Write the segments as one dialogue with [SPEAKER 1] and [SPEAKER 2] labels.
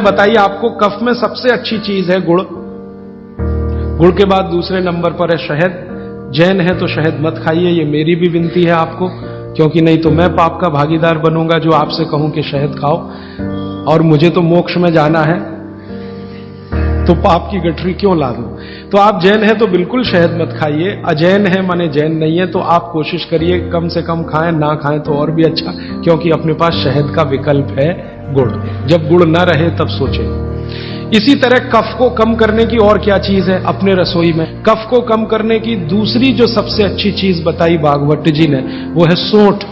[SPEAKER 1] बताइए, आपको कफ में सबसे अच्छी चीज है गुड़। गुड़ के बाद दूसरे नंबर पर है शहद। जैन है तो शहद मत खाइए, ये मेरी भी विनती है आपको, क्योंकि नहीं तो मैं पाप का भागीदार बनूंगा जो आपसे कहूं कि शहद खाओ, और मुझे तो मोक्ष में जाना है, तो पाप की गठरी क्यों ला दूं। तो आप जैन है तो बिल्कुल शहद मत खाइए। अजैन है माने जैन नहीं है, तो आप कोशिश करिए कम से कम खाएं, ना खाएं तो और भी अच्छा, क्योंकि अपने पास शहद का विकल्प है गुड़। जब गुड़ ना रहे तब सोचें। इसी तरह कफ को कम करने की और क्या चीज है अपने रसोई में। कफ को कम करने की दूसरी जो सबसे अच्छी चीज बताई भागवत जी ने, वो है सौंठ।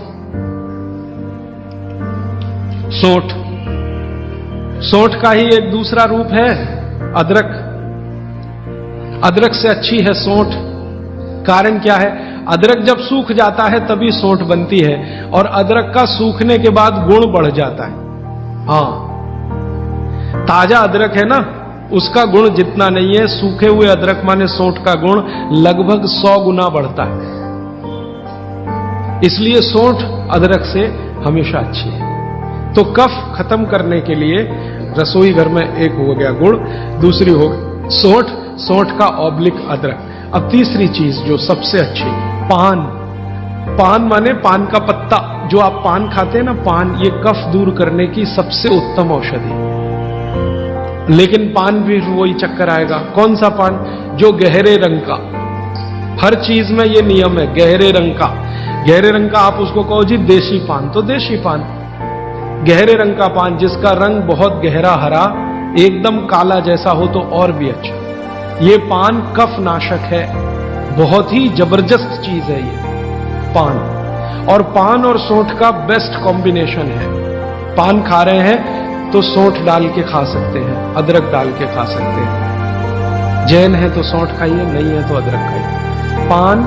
[SPEAKER 1] सौंठ, सौंठ का ही एक दूसरा रूप है अदरक। अदरक से अच्छी है सौंठ। कारण क्या है, अदरक जब सूख जाता है तभी सौंठ बनती है, और अदरक का सूखने के बाद गुण बढ़ जाता है। हां, ताजा अदरक है ना, उसका गुण जितना नहीं है, सूखे हुए अदरक माने सौंठ का गुण लगभग 100 गुना बढ़ता है। इसलिए सौंठ अदरक से हमेशा अच्छी है। तो कफ खत्म करने के लिए रसोई घर में एक हो गया गुड़, दूसरी हो गई सौंठ, सौंठ का ऑब्लिक अदरक। अब तीसरी चीज जो सबसे अच्छी, पान। पान माने पान का पत्ता। जो आप पान खाते हैं ना, पान, ये कफ दूर करने की सबसे उत्तम औषधि। लेकिन पान भी वही चक्कर आएगा। कौन सा पान? जो गहरे रंग का। हर चीज में ये नियम है, गहरे रंग का। गहरे रंग का आप उसको कहो जी देशी पान, तो देशी पान। गहरे रंग का पान जिसका रंग बहुत गहरा हरा, एकदम काला जैसा हो तो और भी अच्छा। ये पान कफ नाशक है, बहुत ही जबरदस्त चीज है ये पान। और पान और सौंठ का बेस्ट कॉम्बिनेशन है। पान खा रहे हैं तो सौंठ डाल के खा सकते हैं, अदरक डाल के खा सकते हैं। जैन है तो सौंठ खाइए, नहीं है तो अदरक खाइए। पान,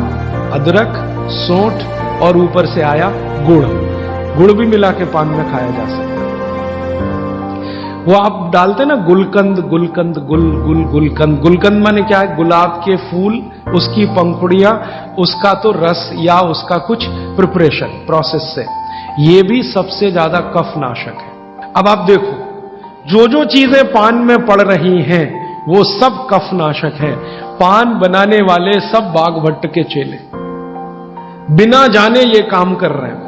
[SPEAKER 1] अदरक, सौंठ और ऊपर से आया गुड़। गुड़ भी मिला के पान में खाया जा सकता है। वो आप डालते ना गुलकंद, गुलकंद, गुलकंद। गुलकंद माने क्या है? गुलाब के फूल, उसकी पंखुड़ियां, उसका तो रस या उसका कुछ प्रिपरेशन प्रोसेस से, ये भी सबसे ज्यादा कफ नाशक है। अब आप देखो, जो जो चीजें पान में पड़ रही हैं वो सब कफ नाशक है। पान बनाने वाले सब बाघभट्ट के चेले, बिना जाने ये काम कर रहे हैं।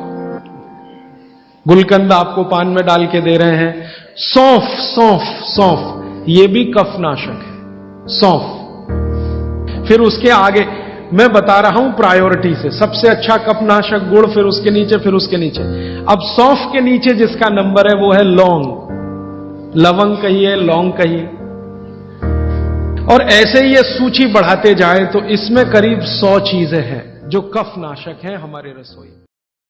[SPEAKER 1] गुलकंद आपको पान में डाल के दे रहे हैं। सौंफ, सौंफ, सौंफ, ये भी कफ नाशक है, सौंफ। फिर उसके आगे मैं बता रहा हूं प्रायोरिटी से, सबसे अच्छा कफनाशक गुड़, फिर उसके नीचे, फिर उसके नीचे। अब सौंफ के नीचे जिसका नंबर है वो है लौंग। लवंग कहिए, लौंग कहिए, और ऐसे ही ये सूची बढ़ाते जाएं तो इसमें करीब 100 चीजें हैं जो कफनाशक हैं हमारे रसोई।